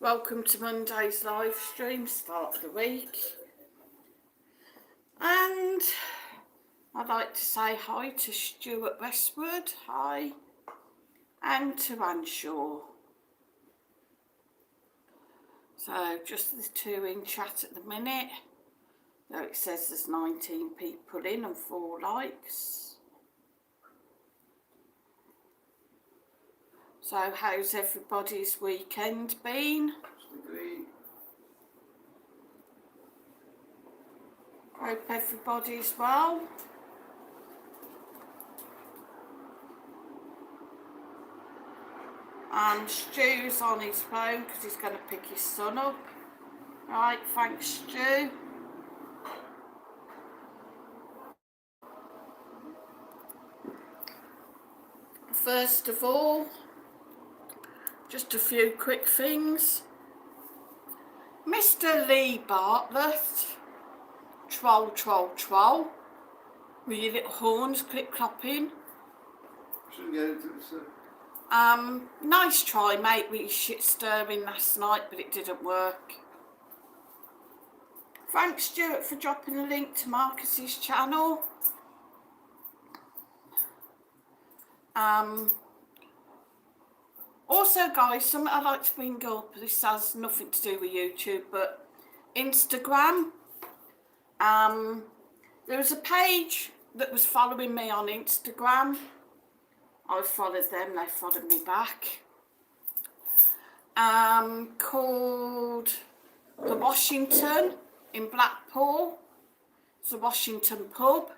Welcome to Monday's live stream, start of the week. And I'd like to say hi to Stuart Westwood, hi, and to Anshaw. So just the two in chat at the minute, though it says there's 19 people in and 4 likes. So how's everybody's weekend been? Hope everybody's well. Stu's on his phone because he's going to pick his son up. Right, thanks Stu. First of all, just a few quick things. Mr. Lee Bartlett, troll, with your little horns clip-clopping. Nice try, mate, with your shit stirring last night, but it didn't work. Thanks, Stuart, for dropping a link to Marcus's channel. Also, guys, something I'd like to bring up, this has nothing to do with YouTube, but Instagram. There was a page that was following me on Instagram. I followed them, they followed me back. Called The Washington in Blackpool. It's a Washington pub.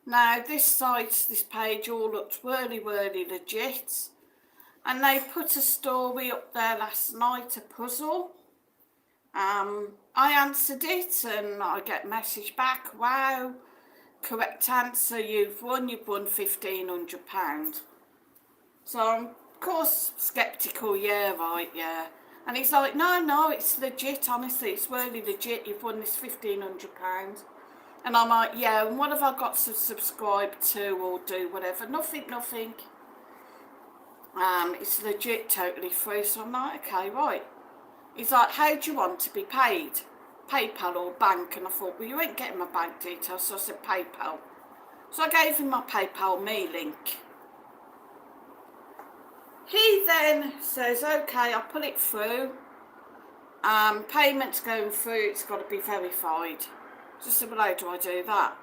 Now, this page all looked really legit. And they put a story up there last night, a puzzle. I answered it and I get a message back, wow, correct answer, you've won £1,500. So I'm, of course, sceptical, yeah, right, yeah. And he's like, no, it's legit, honestly, it's really legit, you've won this £1,500. And I'm like, yeah, and what have I got to subscribe to or do, whatever? Nothing. It's legit, totally free. So I'm like, okay, right. He's like, how do you want to be paid? PayPal or bank? And I thought, well, you ain't getting my bank details. So I said PayPal. So I gave him my PayPal me link. He then says, okay, I'll put it through. Payment's going through, it's got to be verified. So I said, well, how do I do that?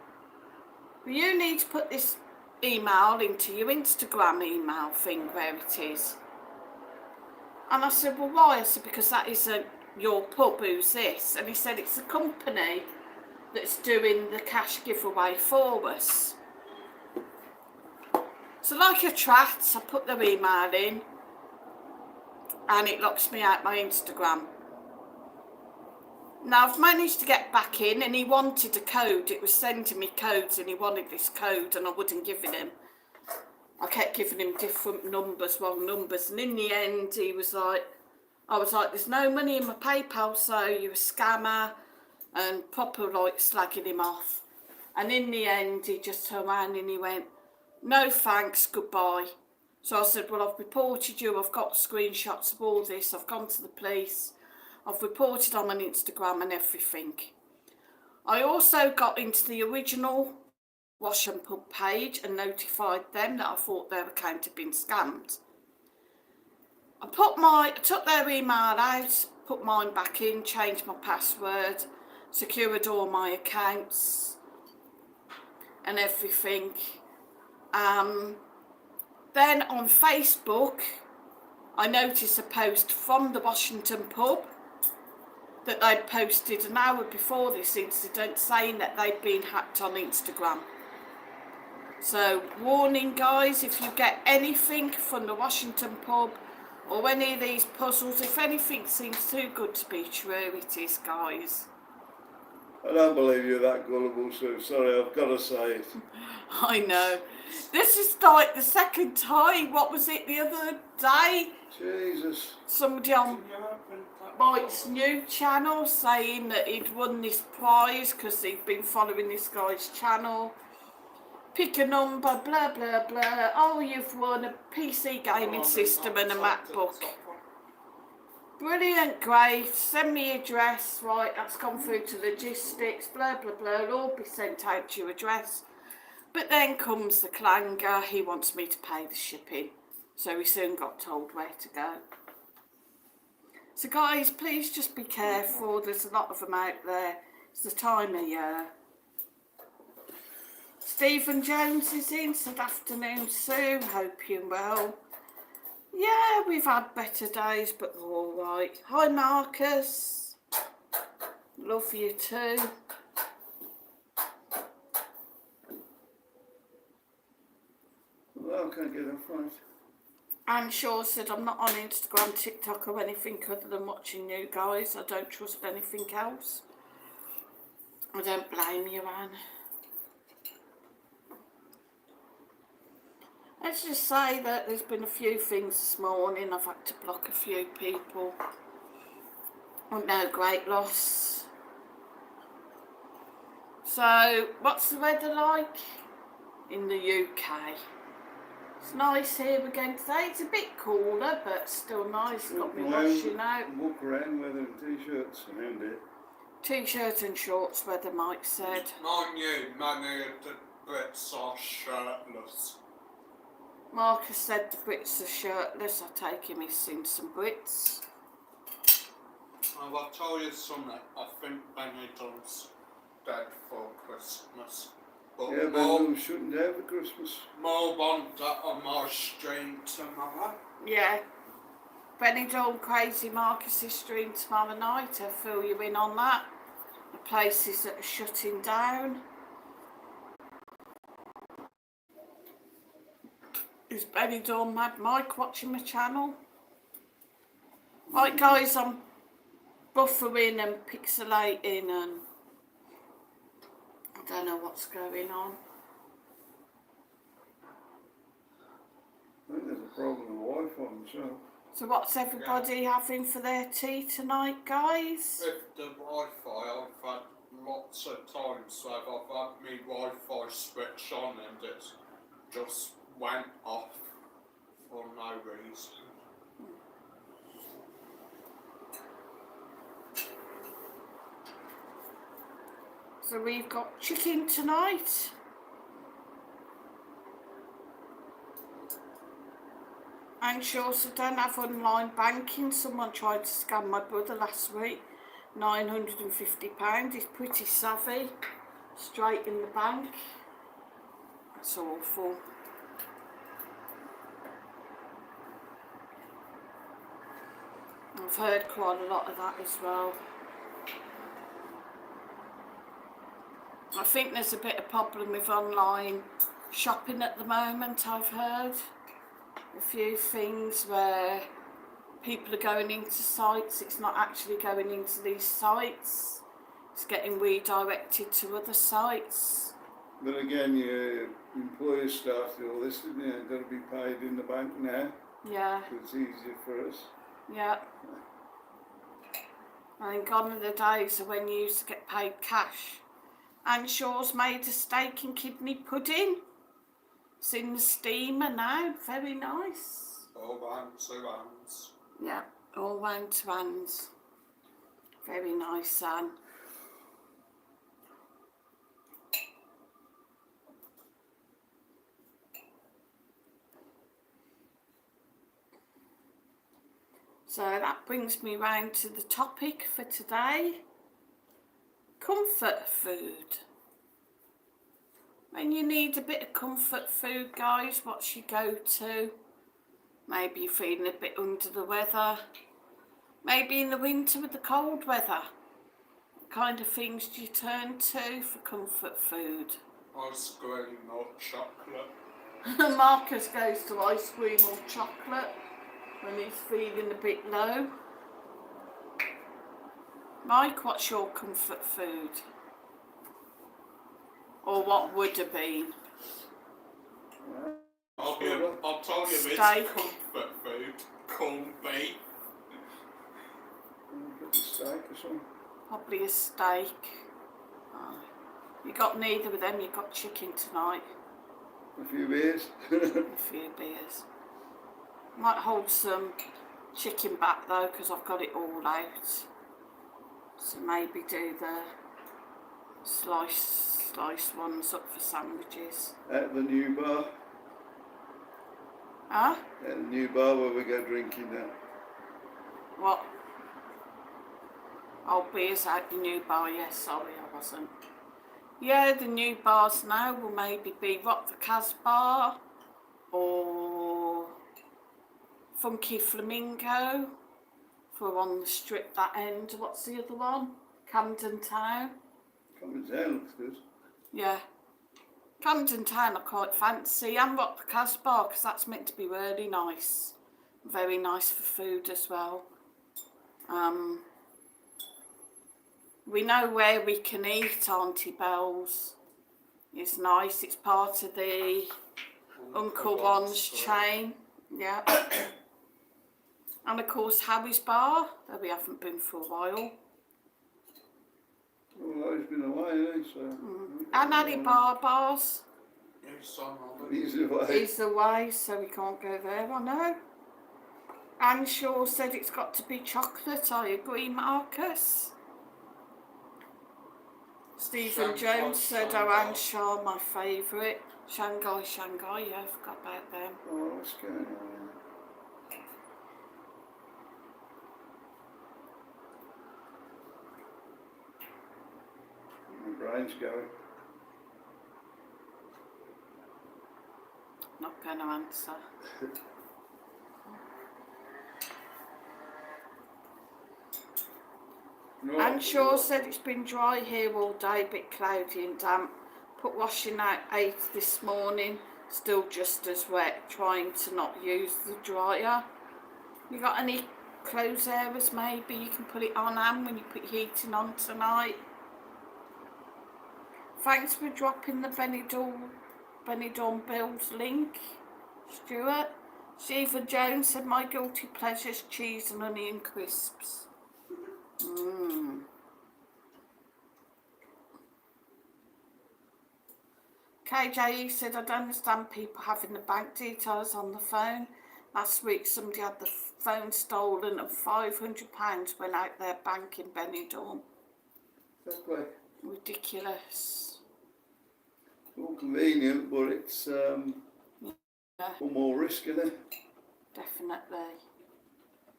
Well, you need to put this email into your Instagram email thing where it is. And I said, well, why? I said, because that isn't your pub, who's this? And he said, it's a company that's doing the cash giveaway for us. So like a twat, I put their email in and it locks me out my Instagram. Now I've managed to get back in and he wanted a code. It was sending me codes and he wanted this code and I wouldn't give it him. I kept giving him different numbers, wrong numbers, and in the end he was like, I was like, there's no money in my PayPal, so you're a scammer, and proper like slagging him off. And in the end he just turned around and he went, no thanks, goodbye. So I said, well, I've reported you, I've got screenshots of all this, I've gone to the police, I've reported on my Instagram and everything. I also got into the original Wash and Pub page and notified them that I thought their account had been scammed. I took their email out, put mine back in, changed my password, secured all my accounts and everything. Then on Facebook, I noticed a post from the Washington pub that they'd posted an hour before this incident saying that they'd been hacked on Instagram. So, warning guys, if you get anything from the Washington pub or any of these puzzles, if anything seems too good to be true, it is, guys. I don't believe you're that gullible, Sue. Sorry, I've got to say it. I know. This is like the second time. What was it the other day? Jesus. Somebody on Mike's new channel saying that he'd won this prize because he'd been following this guy's channel. Pick a number, blah, blah, blah. Oh, you've won a PC gaming system and a MacBook. Brilliant, great. Send me your address. Right, that's gone through to logistics, blah, blah, blah. It'll all be sent out to your address. But then comes the clanger. He wants me to pay the shipping. So we soon got told where to go. So guys, please just be careful. There's a lot of them out there. It's the time of year. Stephen Jones is in. Good afternoon, Sue. Hope you're well. Yeah, we've had better days, but they're all right. Hi, Marcus. Love you too. Well, I can't get a front. Anne Shaw said, I'm not on Instagram, TikTok or anything other than watching you guys. I don't trust anything else. I don't blame you, Anne. Let's just say that there's been a few things this morning. I've had to block a few people. No great loss. So, what's the weather like in the UK? It's nice here again today. It's a bit cooler, but still nice. Got me washing out. Walk around wearing t-shirts around it. T-shirt and shorts, weather, Mike said. Mind you, many of the Brits are shirtless. Marcus said the Brits are shirtless. I take him he's seen some Brits. And I'll tell you something, I think Benidorm's dead for Christmas. But Yeah, but we shouldn't have for Christmas. more want that on my stream tomorrow. Yeah. Benidorm Crazy Marcus's stream tomorrow night. I'll fill you in on that. The places that are shutting down. Is Benidorm Mad Mike watching my channel? Right guys, I'm buffering and pixelating and I don't know what's going on. I think there's a problem with Wi-Fi myself. So what's everybody having for their tea tonight, guys? With the Wi-Fi, I've had lots of times where I've had my Wi-Fi switch on and it just went off for no reason. So we've got chicken tonight. Anxious, I don't have online banking. Someone tried to scam my brother last week. £950. He's pretty savvy. Straight in the bank. That's awful. I've heard quite a lot of that as well. I think there's a bit of problem with online shopping at the moment, I've heard. A few things where people are going into sites, it's not actually going into these sites. It's getting redirected to other sites. But again, your employer staff do all this, isn't it? Got to be paid in the bank now. Yeah. So it's easier for us. Yeah. I think gone are the days of when you used to get paid cash. Anne Shaw's made a steak and kidney pudding. It's in the steamer now. Very nice. All round to hands. Yeah, all round to hands. Very nice, Anne. So that brings me round to the topic for today. Comfort food. When you need a bit of comfort food, guys, what's your go-to? Maybe you're feeling a bit under the weather. Maybe in the winter with the cold weather. What kind of things do you turn to for comfort food? Ice cream or chocolate. Marcus goes to ice cream or chocolate when he's feeling a bit low. Mike, what's your comfort food? Or what would have been? I'll tell you Steak. it's comfort food. Corned beef. Get the steak or something. Probably a steak. Oh. You got neither of them, you got chicken tonight. A few beers. A few beers. Might hold some chicken back though, because I've got it all out. So maybe do the sliced ones up for sandwiches. At the new bar. Huh? At the new bar where we go drinking now. What? Oh, beer's out the new bar, yes, sorry I wasn't. Yeah, the new bars now will maybe be Rock the Casbah or Funky Flamingo for on the strip that end. What's the other one? Camden Town. Camden Town looks good. Yeah. Camden Town I quite fancy, and Rock the Casbah because that's meant to be really nice. Very nice for food as well. We know where we can eat, Auntie Bells. It's nice, it's part of the Uncle Ron's chain. Yeah. And of course Harry's Bar, that we haven't been for a while. Well, he's been away, hasn't he? So. And Harry Bar bars. He's on holiday. He's away. He's away, so we can't go there, I know. Anne Shaw said it's got to be chocolate, I agree, Marcus. Stephen Jones said, oh, Anne Shaw, my favourite. Shanghai, yeah, I forgot about them. Oh, what's going on? My brain's going. Not going to answer. No, Anne Shaw said it's been dry here all day, a bit cloudy and damp. Put washing out 8 this morning, still just as wet, trying to not use the dryer. You got any clothes areas maybe you can put it on, Anne, when you put your heating on tonight? Thanks for dropping the Benidorm Bills link, Stuart. Stephen Jones said my guilty pleasures, cheese and onion crisps. KJE said, I don't understand people having the bank details on the phone. Last week somebody had the phone stolen and £500 went out their bank in Benidorm. Exactly. Ridiculous. All convenient, but it's Yeah, one more risk, isn't it? definitely.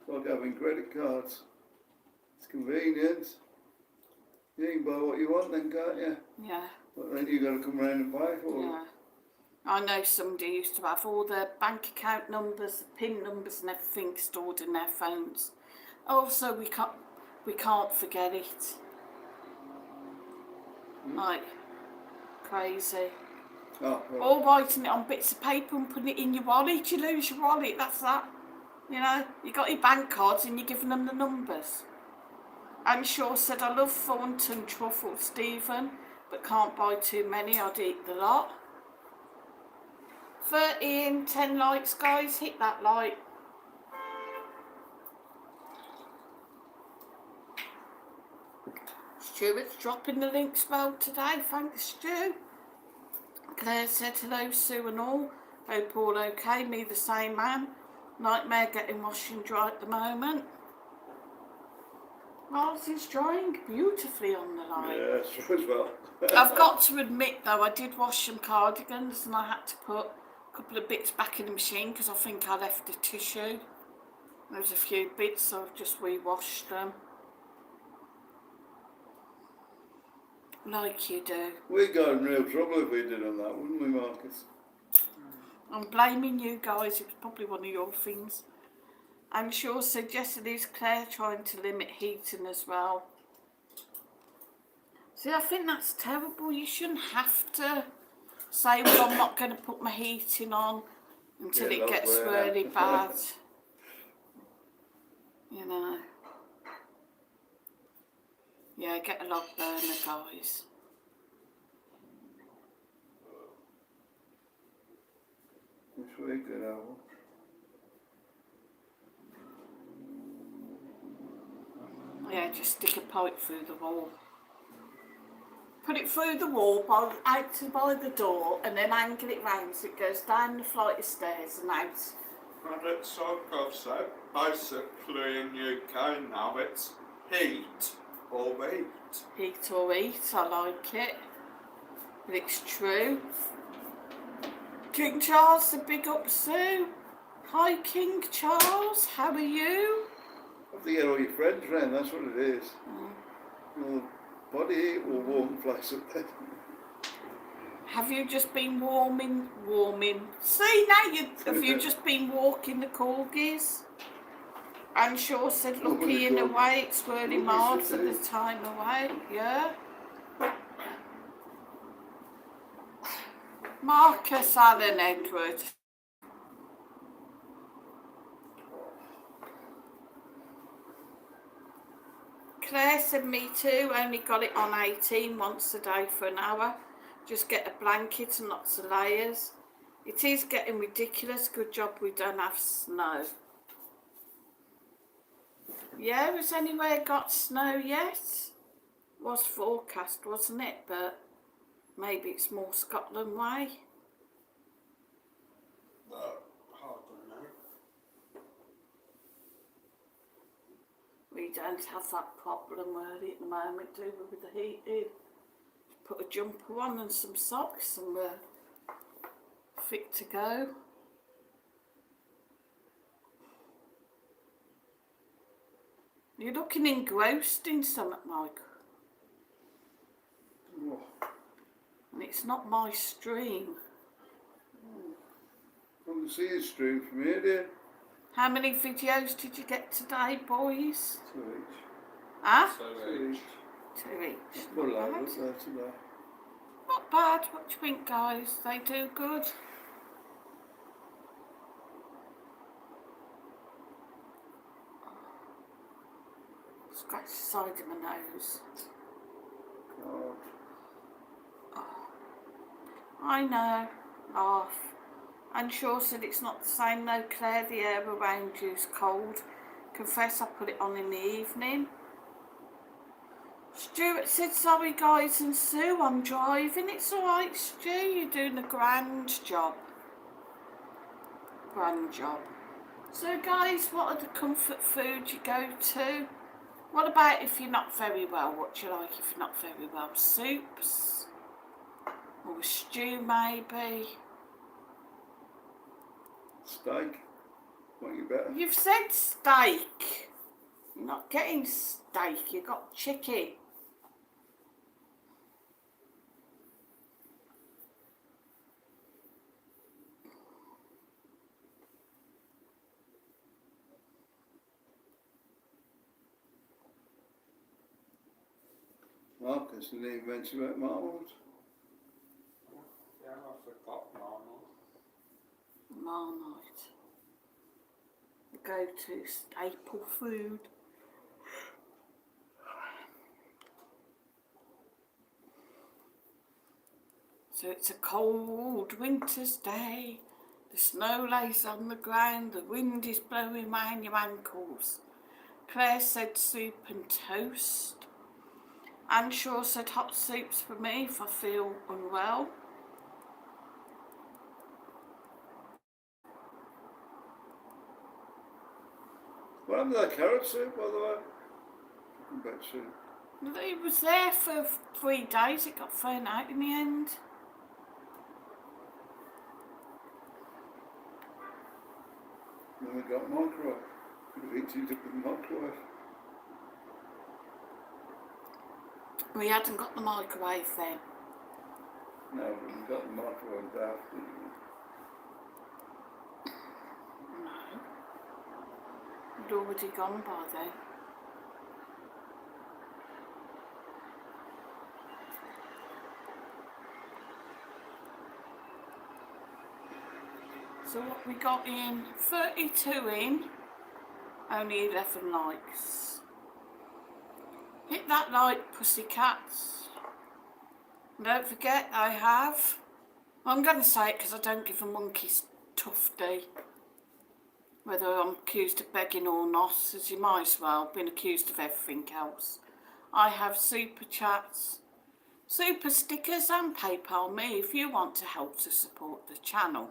It's like having credit cards. It's convenient. You can buy what you want then, can't you? Yeah, But then you got to come round and pay for it. yeah. I know somebody used to have all their bank account numbers, PIN numbers and everything stored in their phones. Also, we can't forget it. Like, crazy. Oh, well, Or writing it on bits of paper and putting it in your wallet. You lose your wallet, that's that. You know, you got your bank cards and you're giving them the numbers. Anne Shaw said, I love Thornton truffle, Stephen, but can't buy too many, I'd eat the lot. 30 and 10 likes, guys, hit that like. Stuart's dropping the links well today, thanks Stu. Claire said, hello Sue and all, hope all okay, me the same man. Nightmare getting wash and dry at the moment. Miles is drying beautifully on the line. yeah, it's true as well. I've got to admit though, I did wash some cardigans and I had to put a couple of bits back in the machine because I think I left a tissue. There was a few bits, so I've just re-washed them. Like you do. We'd go in real trouble if we did on that, wouldn't we, Marcus? I'm blaming you guys, it was probably one of your things. I'm sure said yesterday's Claire trying to limit heating as well. See, I think that's terrible. You shouldn't have to say, well, I'm not going to put my heating on until Yeah, it gets that's really bad. You know. Yeah, get a log burner, guys. This week, you know. Yeah, just stick a pipe through the wall. Put it through the wall, out by the door, and then angle it round so it goes down the flight of stairs and out And it's like I've said, basically in UK now it's heat or eat. Eat or eat, I like it. But it's true. King Charles, the big up Sue. Hi King Charles, how are you? have to get all your friends round, that's what it is. Your body heat will warm the place up there. Have you just been warming? See now, have you just been walking the corgis? And sure said, Oh, what lucky a in a dog. way, it's really What mild is for it? the time away, yeah. Marcus Allen Edward. Claire said me too, only got it on 18 once a day for an hour. Just get a blanket and lots of layers. It is getting ridiculous, good job we don't have snow. Yeah, has anywhere got snow yet? Was forecast, wasn't it? But maybe it's more Scotland way. I don't know. We don't have that problem really at the moment, do we, with the heat in? Put a jumper on and some socks and we're fit to go. You're looking engrossed in something, Mike. Oh, And it's not my stream. I can see a stream from here, dear. How many videos did you get today, boys? 2 each. Huh? So 2 each. 2 each. Put a Not load bad. up there today. Not bad. What do you think, guys? They do good. Scratch the side of my nose. God. I know. Laugh. And sure said it's not the same though, Claire. The air around you's cold. Confess I put it on in the evening. Stuart said, sorry guys and Sue, I'm driving. It's alright, Stu. You're doing a grand job. Grand job. So guys, what are the comfort foods you go to? What about if you're not very well? What do you like if you're not very well? Soups? Or a stew maybe? Steak. Want you better? You've said steak. You're not getting steak, you got chicken. Marcus didn't even mention about Marmalade. Yeah, I forgot Marmot. Marmite. The go-to staple food. So it's a cold winter's day. The snow lays on the ground. The wind is blowing round your ankles. Claire said soup and toast. Anne Shaw said hot soups for me if I feel unwell. What happened to that carrot soup, by the way? Fucking bad soup. It was there for 3 days. It got thrown out in the end. Then we got microwave. Could have heated it up with the microwave. We hadn't got the microwave then. No, but we got the microwave after. No. We'd already gone by then. So what we got in, 32 in, only 11 likes. Hit that like, pussycats. And don't forget, I have, I'm going to say it because I don't give a monkey's tufty. Whether I'm accused of begging or not, as you might as well, been accused of everything else. I have super chats, super stickers and PayPal me if you want to help to support the channel.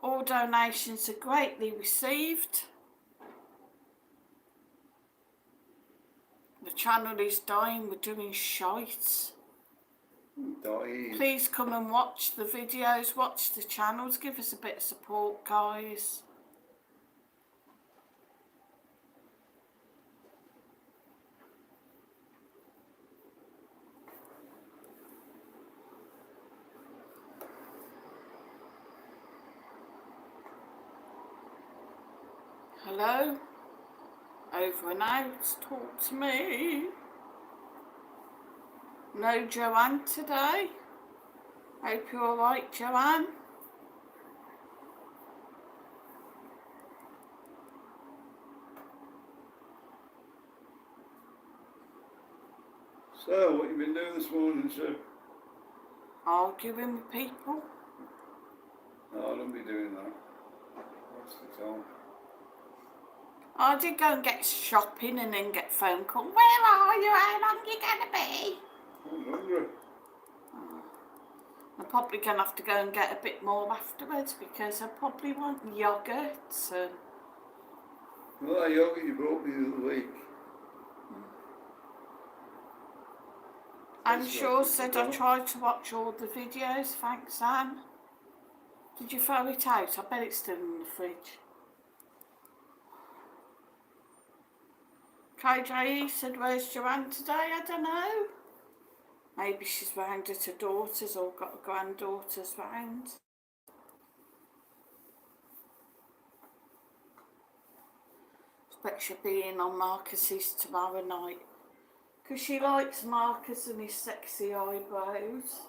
All donations are greatly received. The channel is dying, we're doing shite. Dying. Please come and watch the videos, watch the channels, give us a bit of support, guys. Hello? Over and out, talk to me. No Joanne today. Hope you're alright, Joanne. So, what you been doing this morning, sir? Arguing with people. No, I don't be doing that. What's the time? I did go and get shopping and then get phone call. Where are you? How long are you going to be? I'm hungry. I'm probably going to have to go and get a bit more afterwards because I probably want yoghurt. Well, that yogurt you brought me the other week. Anne That's Shaw right, said well. I tried to watch all the videos. Thanks, Anne. Did you throw it out? I bet it's still in the fridge. KJE said, where's Joanne today? I don't know. Maybe she's round at her daughter's or got her granddaughters round. Expect she'll be in on Marcus's tomorrow night. Because she likes Marcus and his sexy eyebrows.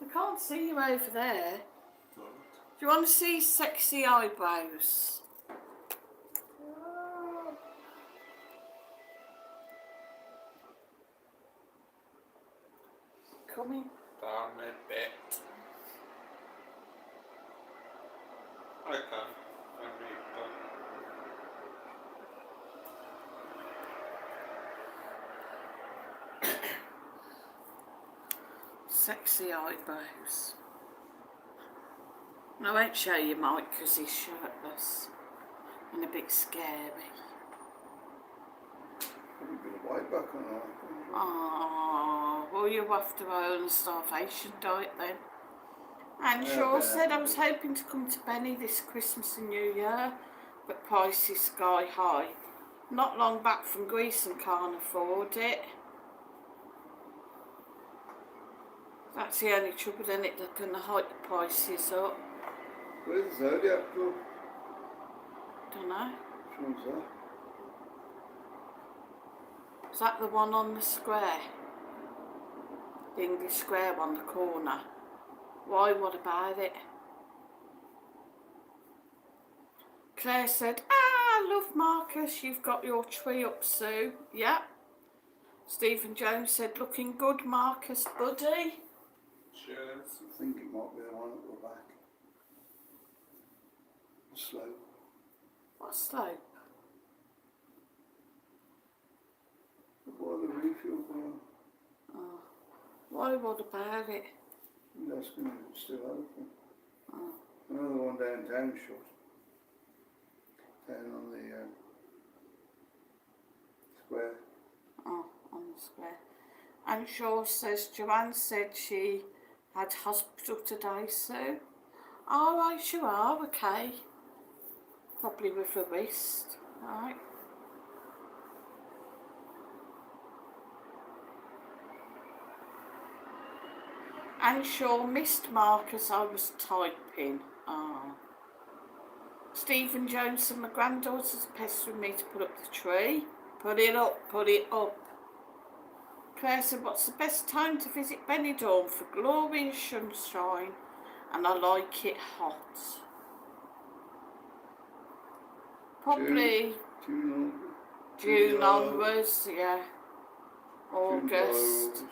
I can't see you over there. Do you want to see his sexy eyebrows? Coming. Down a bit. Okay. Sexy eyebrows. I won't show you Mike because he's shirtless and a bit scary. Probably been a white back on that. Oh, well, you have to own a starvation diet then. And Yeah, Shaw yeah. said, I was hoping to come to Benny this Christmas and New Year, but prices sky high. Not long back from Greece and can't afford it. That's the only trouble, then it? They're going to hike the prices up. Where's the Zodiac Club? Don't know. Which one's that? Is that the one on the square? The English square on the corner? Why, what about it? Claire said, I love Marcus, you've got your tree up, Sue. Yep. Stephen Jones said, looking good, Marcus, buddy. Cheers. I think it might be the one at the back. The slope. What slope? What are the refuel for? Oh. Why, what about it? I'm asking if it's still open. Oh. Another one downtown shut. Down on the square. Oh, on the square. And Shaw says, Joanne said she had hospital today, Sue. All right, you are, okay. Probably with a wrist, right. And Shaw missed Marcus, I was typing. Oh. Stephen Jones and my granddaughter's pestering me to put up the tree. Put it up, put it up. Claire said, what's the best time to visit Benidorm for glorious sunshine? And I like it hot. Probably June onwards, yeah. August.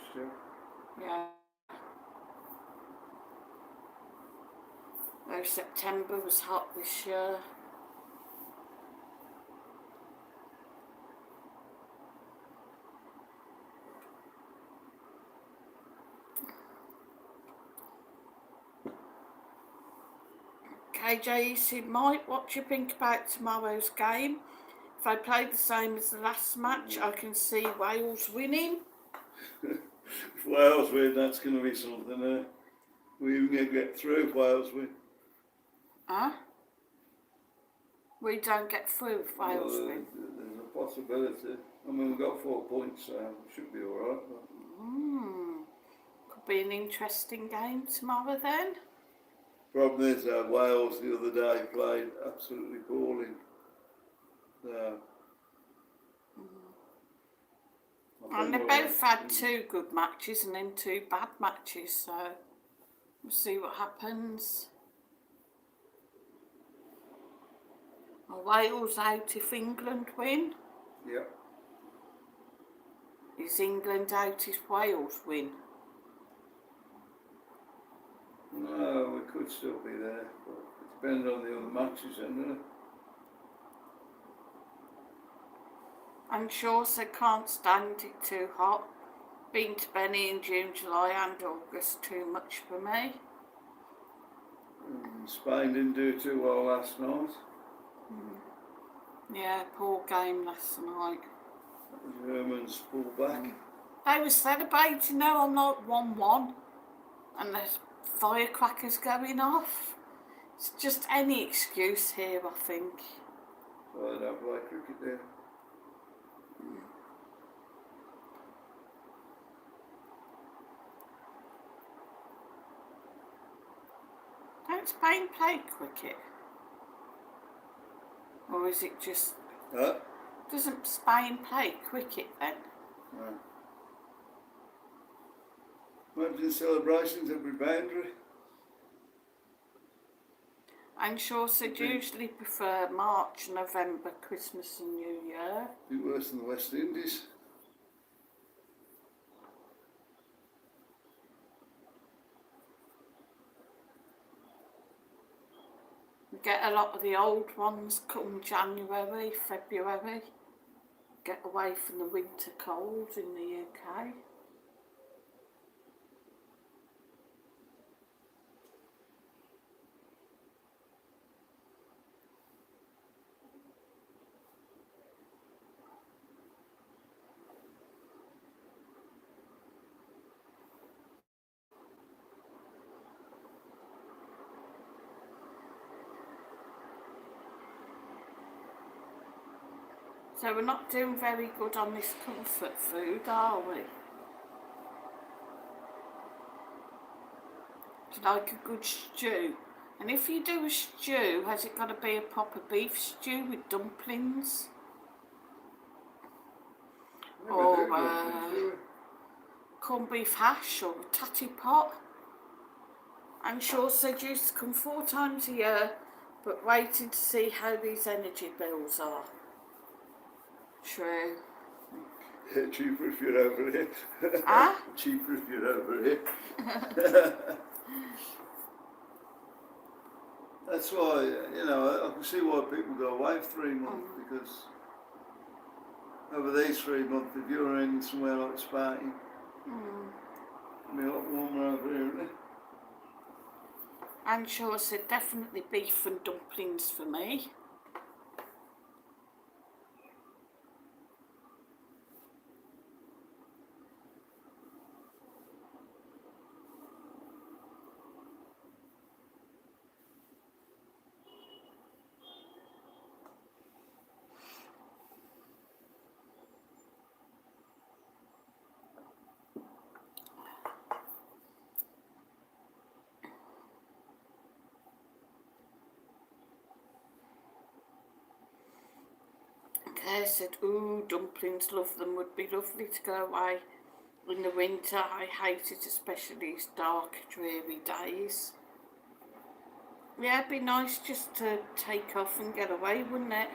Yeah. No, September was hot this year. KJ said, Mike, what do you think about tomorrow's game? If they play the same as the last match, I can see Wales winning. If Wales win, that's going to be something. We even going to get through if Wales win. Huh? We don't get through if Wales Well, win. there's a possibility. I mean, we've got 4 points, so should be all right. Could be an interesting game tomorrow then. Problem is, Wales the other day played absolutely poorly. So, And they both had 2 good matches and then 2 bad matches, so we'll see what happens. Are Wales out if England win? Yeah. Is England out if Wales win? No, we could still be there, but it depends on the other matches, isn't it? I'm sure they can't stand it too hot. Been to Benny in June, July and August, too much for me. Spain didn't do too well last night. Yeah, poor game last night. The Germans pulled back. They were celebrating now on like 1-1 and there's firecrackers going off. It's just any excuse here, I think. So they don't play cricket there. Don't Spain play cricket? Or is it just... Huh? Doesn't Spain play cricket then? No. Imagine celebrations every boundary. I'm sure they'd usually prefer March, November, Christmas and New Year. Be worse than the West Indies. We get a lot of the old ones come January, February. Get away from the winter cold in the UK. So we're not doing very good on this comfort food, are we? It's like a good stew. And if you do a stew, has it got to be a proper beef stew with dumplings? Or corned beef hash or a tatty pot? I'm sure said used to come 4 times a year, but waiting to see how these energy bills are. True. Yeah, cheaper if you're over here. Ah? Cheaper if you're over here. That's why, I can see why people go away for 3 months, because over these 3 months, if you're in somewhere like Spain, it'll be a lot warmer over here, isn't it? I'm sure said definitely beef and dumplings for me. I said, ooh, dumplings, love them, would be lovely to go away in the winter. I hate it, especially these dark, dreary days. Yeah, it'd be nice just to take off and get away, wouldn't it?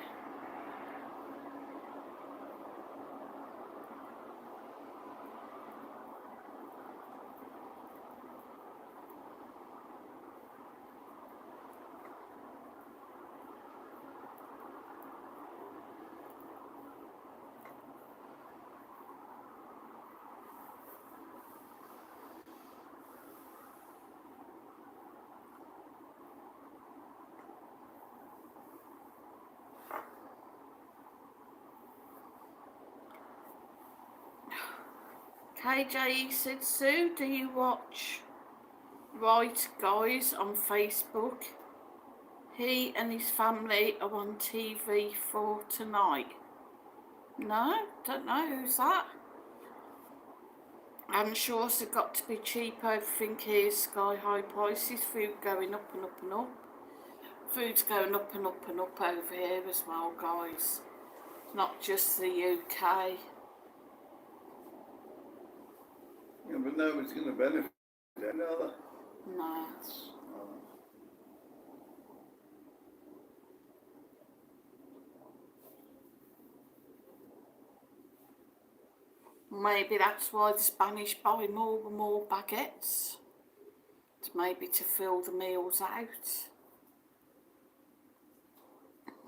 KJE said, Sue, do you watch Right Guys on Facebook? He and his family are on TV for tonight. No, don't know who's that. I'm sure it's got to be cheap. Everything here is sky high prices. Food going up and up and up. Food's going up and up and up over here as well, guys. Not just the UK. Yeah, but nobody's going to benefit, are they? No. Maybe that's why the Spanish buy more and more baguettes. Maybe to fill the meals out.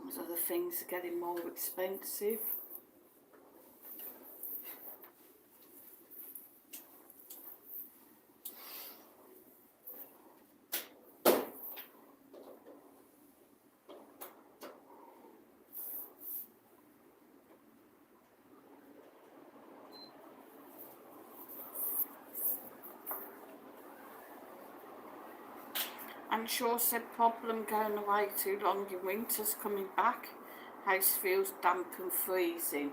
As other things are getting more expensive. I'm sure said problem going away too long in winter's coming back. House feels damp and freezing.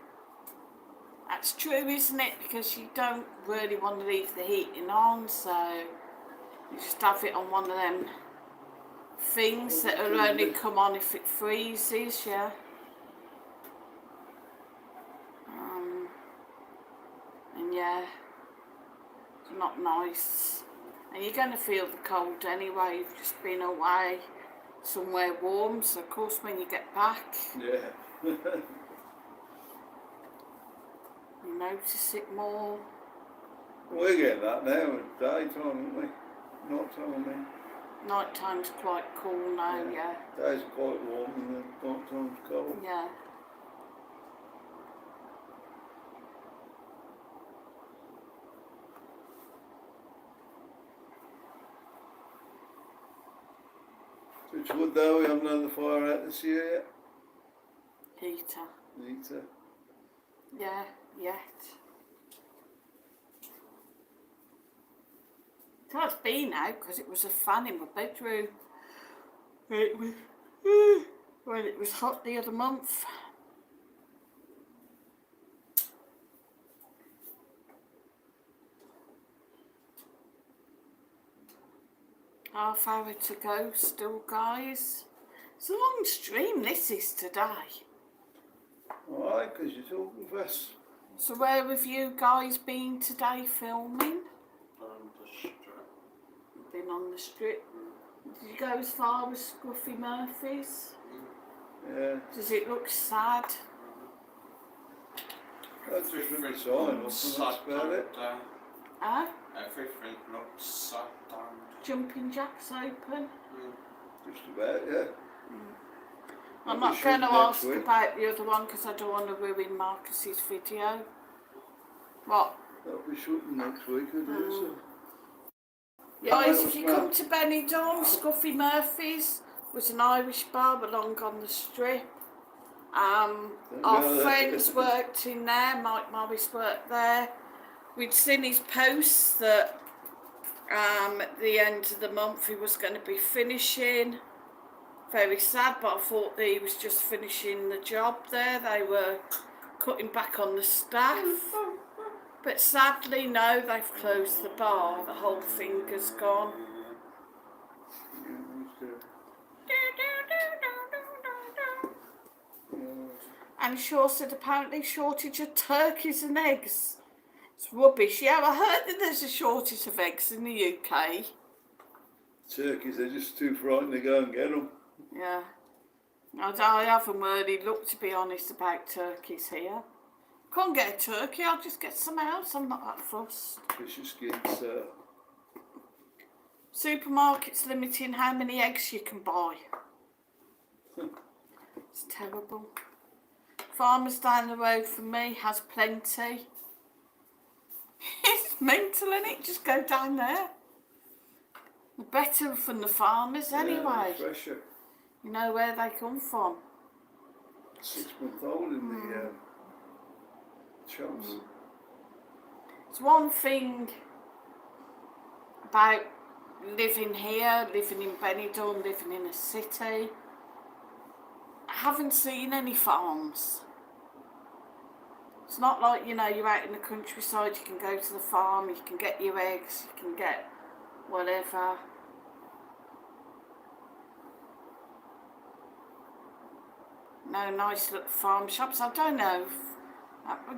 That's true, isn't it? Because you don't really want to leave the heating on, so you just have it on one of them things that will only come on if it freezes, yeah. And yeah, it's not nice. And you're going to feel the cold anyway. You've just been away somewhere warm, so of course when you get back, Yeah. you notice it more. We're getting that now at daytime, aren't we? Night time, I mean. Night time's quite cool now, yeah. Days are quite warm and the night time's cold. Yeah. Touch wood though, we haven't had the fire out this year yet. Heater. Heater. Yeah, yet. It has been out because it was a fan in my bedroom. When it was hot the other month. Half hour to go still, guys. It's a long stream this is today. Alright, because you're talking fast. So where have you guys been today filming? On the strip. Been on the strip. Did you go as far as Scruffy Murphy's? Yeah. Does it look sad? That's just with the sign up and that's about it. Huh? Everything looks sad down. Jumping Jack's open. Just about, yeah. I'm I'll not be going to shooting next ask week. about the other one because I don't want to ruin Marcus's video. What? That'll be shooting next week, I do, so. Guys, that if was you mad. come to Benidorm, Scuffy Murphy's was an Irish bar along on the strip. Our Yeah, friends worked in there, Mike Morris worked there. We'd seen his posts that at the end of the month he was going to be finishing. Very sad, but I thought that he was just finishing the job there. They were cutting back on the staff. But sadly, no, they've closed the bar. The whole thing has gone. Yeah, used to- yeah. And Shaw said apparently shortage of turkeys and eggs. It's rubbish. Yeah, I heard that there's a shortage of eggs in the UK. Turkeys, they're just too frightened to go and get them. Yeah. I haven't really looked, to be honest, about turkeys here. Can't get a turkey, I'll just get some else. I'm not that fussed. Fish and skins, Supermarkets limiting how many eggs you can buy. It's terrible. Farmers down the road from me has plenty. It's mental, isn't it? Just go down there. Better from the farmers anyway. Yeah, fresher. You know where they come from. 6 month old in the shops. It's one thing about living here, living in Benidorm, living in a city. I haven't seen any farms. It's not like, you know, you're out in the countryside, you can go to the farm, you can get your eggs, you can get whatever. No nice little farm shops. I don't know.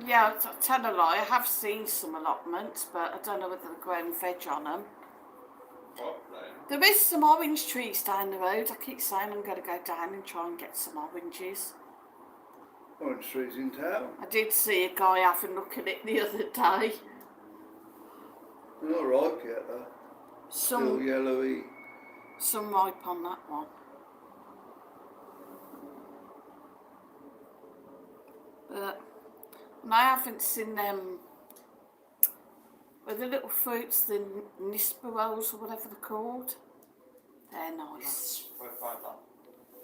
Yeah, I'll tell a lie. I have seen some allotments, but I don't know whether they're growing veg on them. What then? There is some orange trees down the road. I keep saying I'm going to go down and try and get some oranges. Orange trees in town. I did see a guy having a look at it the other day. They're not ripe yet though. Still Some yellowy. ripe on that one. But and I haven't seen them. Well, the little fruits, the Nisperos or whatever they're called. They're nice. Where find that?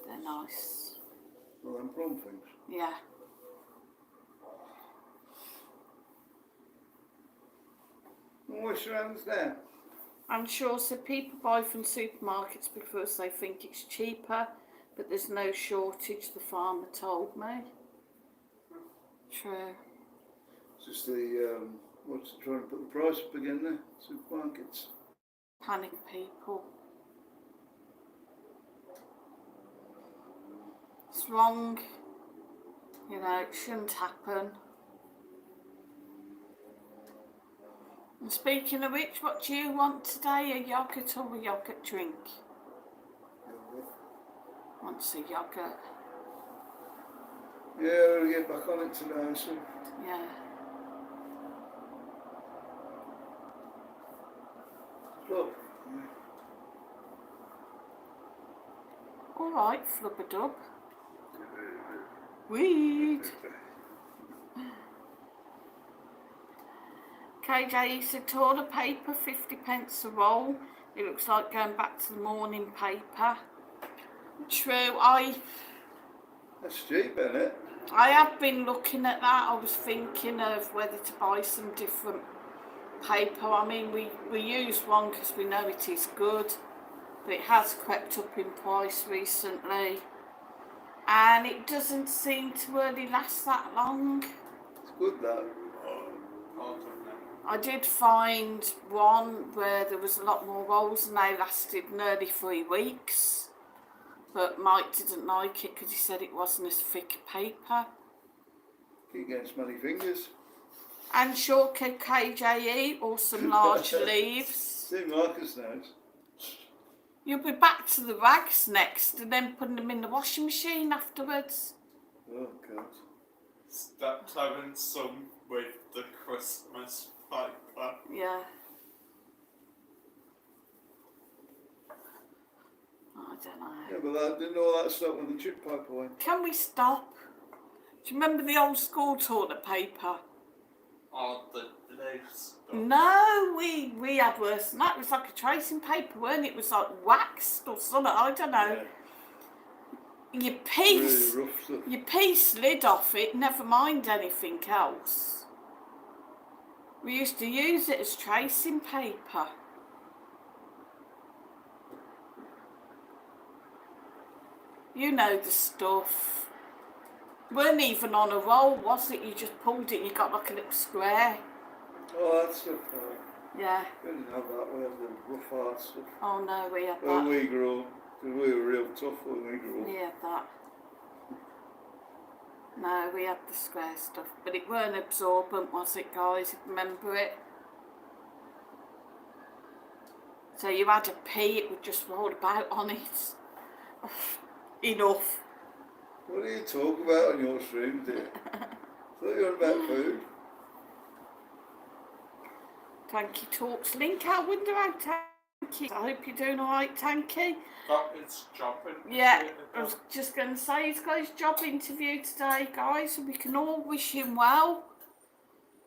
They're nice. Well, them plum things. Yeah. And wash your hands there. I'm sure so people buy from supermarkets because they think it's cheaper, but there's no shortage, the farmer told me. True. Just the what's trying to put the price up again there? Supermarkets. Panic people. It's wrong. You know, it shouldn't happen. And speaking of which, what do you want today? A yogurt or a yogurt drink? Wants a yogurt. Yeah, we'll get back on it tonight, so. Yeah. Look. Alright, flubber-dub. Weed. KJ said toilet paper, 50p a roll. It looks like going back to the morning paper. True, That's cheap, isn't it? I have been looking at that. I was thinking of whether to buy some different paper. I mean, we use one because we know it is good, but it has crept up in price recently. And it doesn't seem to really last that long. It's good though. I did find one where there was a lot more rolls and they lasted nearly 3 weeks. But Mike didn't like it because he said it wasn't as thick a paper. Keep getting smelly fingers. And shortcake KJE or some large leaves. See Marcus knows. You'll be back to the rags next and then putting them in the washing machine afterwards. Oh God. Stepped having some with the Christmas paper. Yeah. I don't know. Yeah, but that didn't all that stuff with the chip paper went. Can we stop? Do you remember the old school toilet paper? Oh, the blue stuff. No, we had worse than that. It was like a tracing paper, weren't it? It was like waxed or something. I don't know. Yeah. Your piece, Really rough stuff. your piece slid off it. Never mind anything else. We used to use it as tracing paper. You know the stuff. Weren't even on a roll, was it? You just pulled it and you got like a little square. Oh, that stuff. Yeah. We didn't have that. We had the rough hard stuff. Oh no, we had When that. we grew up, 'cause we were real tough when we grew up. We had that. No, we had the square stuff, but it weren't absorbent, was it, guys? Remember it? So you had a pee, it would just roll about on it. Enough. What are you talking about on your stream, dear? I thought you were about food. Tanky Talks link, I wonder how Tanky. I hope you're doing alright, Tanky. Got his job interview. Yeah, I was just going to say he's got his job interview today, guys, and we can all wish him well.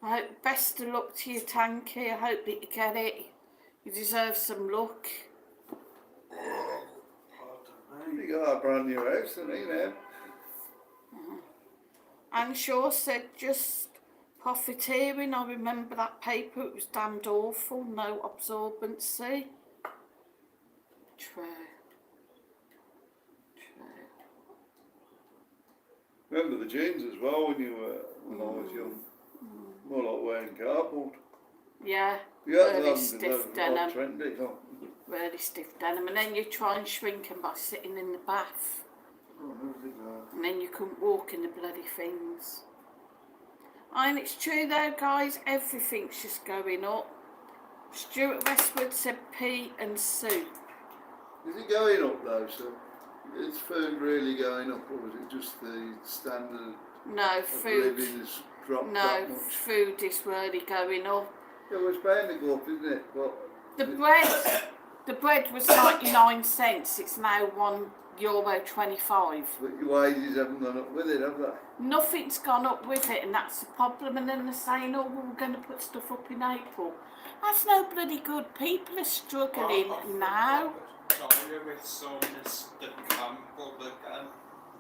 I hope best of luck to you, Tanky. I hope that you get it. You deserve some luck. You got a brand new house, didn't you, now? And Shaw said just Profiteering, I remember that paper, it was damned awful, no absorbency. True. Remember the jeans as well when I was young. More like wearing cardboard. Yeah, Yeah, really stiff denim. trendy, no. Really stiff denim, and then you try and shrink them by sitting in the bath, Oh, who's it now? and then you couldn't walk in the bloody things. And it's true though, guys, everything's just going up. Stuart Westwood said pea and soup. Is it going up though, so is food really going up, or is it just the standard No, of food. living has dropped No, that much? food is really going up. Yeah, well, it's bound to go up, isn't it? But The bread was 99 cents, it's now €1.25. but your wages haven't gone up with it, have they? Nothing's gone up with it, and that's the problem. And then they're saying, oh, well, we're going to put stuff up in April. That's no bloody good. People are struggling now. With some Mr. Campbell again.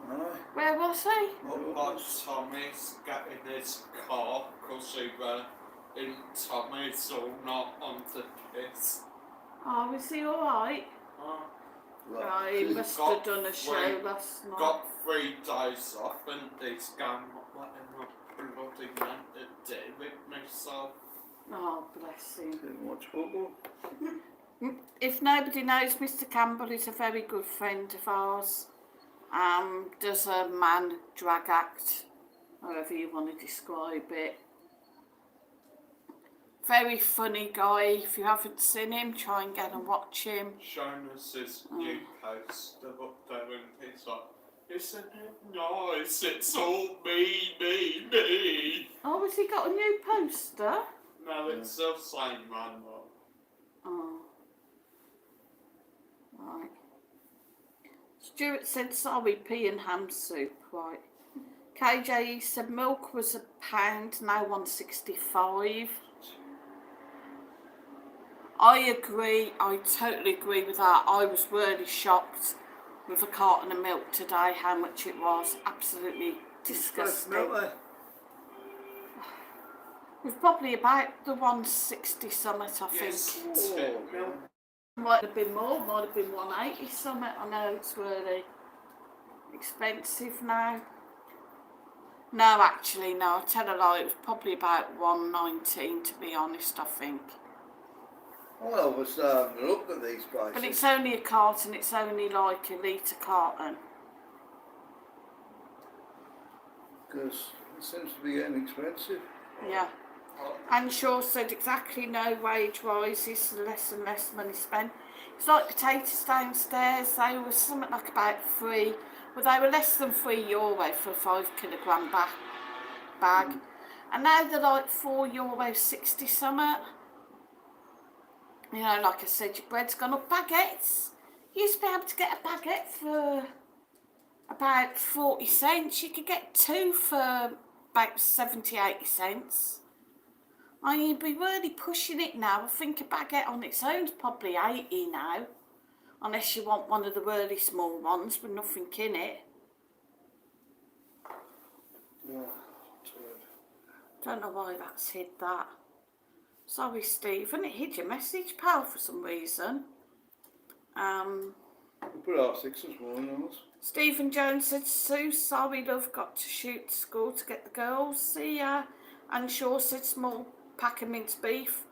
Aye. Where was he? But Tommy's getting his car because he were in Tommy's or not on the piss. Oh, is he alright? Right. Oh, he must have done a show last night. Got 3 days off and he's gone letting a bloody man to do with myself. Oh, bless him. Didn't watch football. If nobody knows, Mr. Campbell is a very good friend of ours. Does a man drag act, however you want to describe it. Very funny guy. If you haven't seen him, try and get and watch him. Shown us his new poster up there and he's like, isn't it nice? It's all me. Oh, has he got a new poster? No, it's the same man though. Oh. Right. Stuart said sorry, pea and ham soup, right. KJE said milk was £1, now £1.65. I agree, I totally agree with that. I was really shocked with a carton of milk today, how much it was. Absolutely disgusting. We're probably about the 160 something, I think. Yes, Oh, Might have been more, might have been 180 something. I know it's really expensive now. No, actually, no, I tell a lie, it was probably about 119 to be honest, I think. well, we're starting to look at these prices. But it's only a carton, it's only like a litre carton. Because it seems to be getting expensive. Yeah. And Shaw said exactly no wage rises, less and less money spent. It's like potatoes downstairs, they were something like about €3, well they were less than €3 for a 5 kilogram bag. And now they're like €4.60 something. You know, like I said, your bread's gone up. Baguettes, you used to be able to get a baguette for about 40 cents. You could get 2 for about 70, 80 cents. I mean, you'd be really pushing it now. I think a baguette on its own is probably 80 now. Unless you want one of the really small ones with nothing in it. Yeah. Don't know why that's hid that. Sorry, Stephen, it hid your message, pal, for some reason. We put out 6 this morning on us. Stephen Jones said, Sue, sorry, love, got to shoot to school to get the girls. See ya. And Shaw said, small pack of minced beef,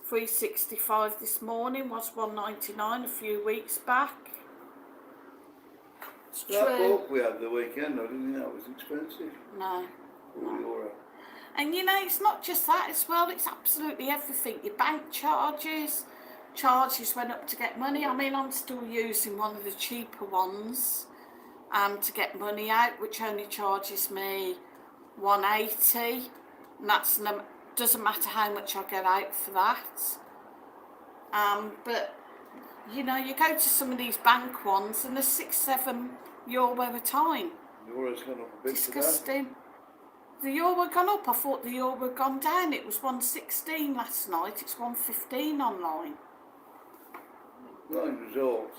$3.65 this morning, was $1.99 a few weeks back. It's That true. pork we had the weekend, I didn't think that was expensive. No. €40. And you know, it's not just that as well, it's absolutely everything. Your bank charges went up to get money. I mean, I'm still using one of the cheaper ones to get money out, which only charges me $1.80, and that's doesn't matter how much I get out for that. But you know, you go to some of these bank ones and they're €6-7 a time. Euro's gone up a bit Disgusting. The euro gone up. I thought the euro had gone down. It was 116 last night. It's 115 online. today. Not in results.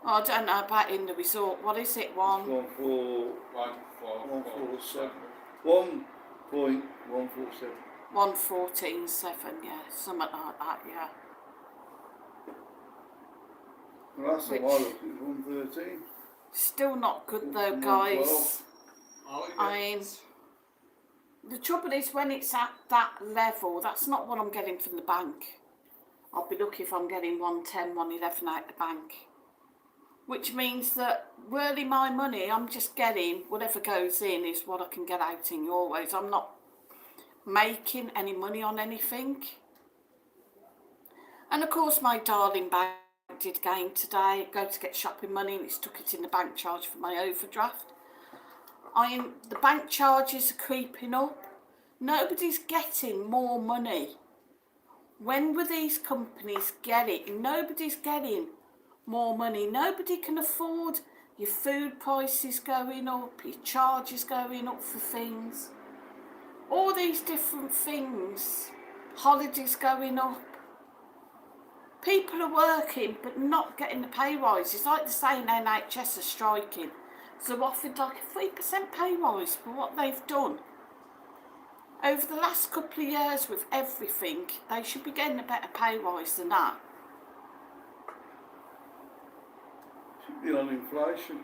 Oh, I don't know about in the resort. What is it? It's 1.4. 147. 1.47. 147. 114.7, yeah, something like that, yeah. Last time I Which- looked, it was 113. Still not good though, 112. guys. I mean, yes. the trouble is when it's at that level, that's not what I'm getting from the bank. I'll be lucky if I'm getting 110, 111 out the bank. Which means that really my money, I'm just getting whatever goes in is what I can get out in your ways. I'm not making any money on anything. And of course my darling bank did gain today, go to get shopping money and it's took it in the bank charge for my overdraft. The bank charges are creeping up. Nobody's getting more money. When will these companies get it? Nobody's getting more money. Nobody can afford your food prices going up, your charges going up for things. All these different things. Holidays going up. People are working but not getting the pay rises. Like they're saying NHS are striking. So they're offered like a 3% pay rise for what they've done. Over the last couple of years with everything, they should be getting a better pay rise than that. Should be on inflation.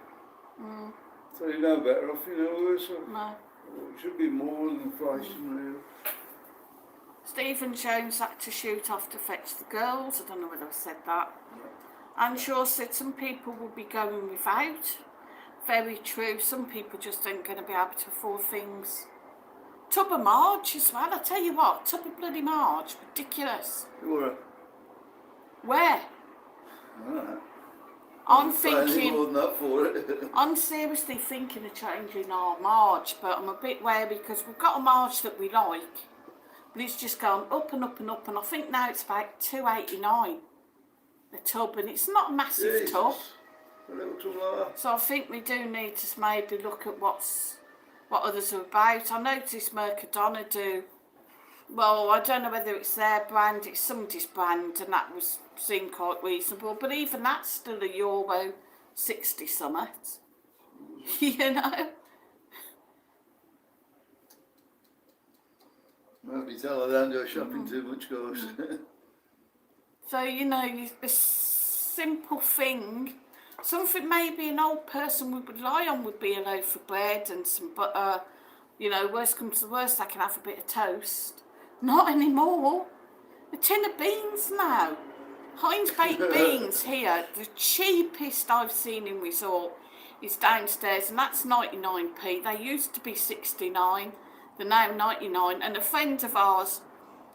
So you know better off, you know, worse off. No. It should be more than inflation, really. Stephen Jones had to shoot off to fetch the girls. I don't know whether I said that. And Shaw said some people will be going without. Very true. Some people just aren't going to be able to afford things. Tub of Marge as well. I tell you what, tub of bloody Marge. Ridiculous. You're Where? alright. I'm Pay any thinking... more than that for it. I'm seriously thinking of changing our Marge, but I'm a bit wary because we've got a Marge that we like, but it's just gone up and up and up, and I think now it's about $2.89 a tub, and it's not a massive Jesus. tub. A little tub like that. So I think we do need to maybe look at what others are about. I noticed Mercadona do, well, I don't know whether it's their brand, it's somebody's brand, and that was seemed quite reasonable, but even that's still a euro 60 something. You know? Maybe tell her don't go shopping too much, goes. So, you know, a simple thing, something maybe an old person would rely on would be a loaf of bread and some butter. You know, worst comes to worst, I can have a bit of toast. Not anymore. A tin of beans now. Heinz baked beans here, the cheapest I've seen in Resort is downstairs, and that's 99p. They used to be 69, they're now 99. And a friend of ours,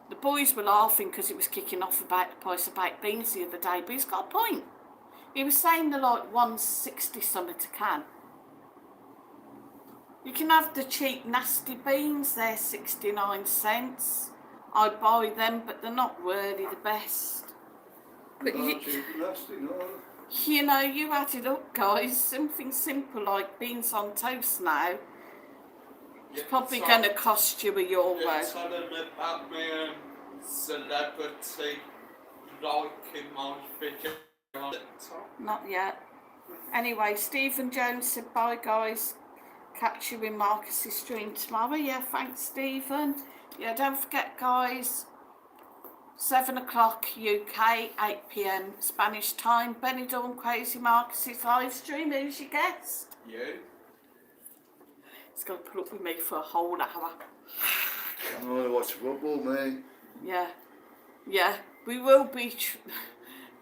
the boys were laughing because it was kicking off about the price of baked beans the other day, but he's got a point. He was saying they're like 160 something a can. You can have the cheap nasty beans, they're 69 cents. I'd buy them, but they're not really the best. But Oh, cheap and nasty, no. you know, you add it up, guys. Something simple like beans on toast now, it's probably going to cost you a euro. You're telling me about me and celebrity liking my figure on TikTok? Not yet. Anyway, Stephen Jones said bye, guys. Catch you in Marcus's stream tomorrow. Yeah, thanks, Stephen. Yeah, don't forget, guys. 7 o'clock UK, 8 PM Spanish time. Benidorm Crazy Marcus's live stream. Who's your guest? You? He's going to put up with me for a whole hour. I'm going to watch football, mate. Yeah. We will be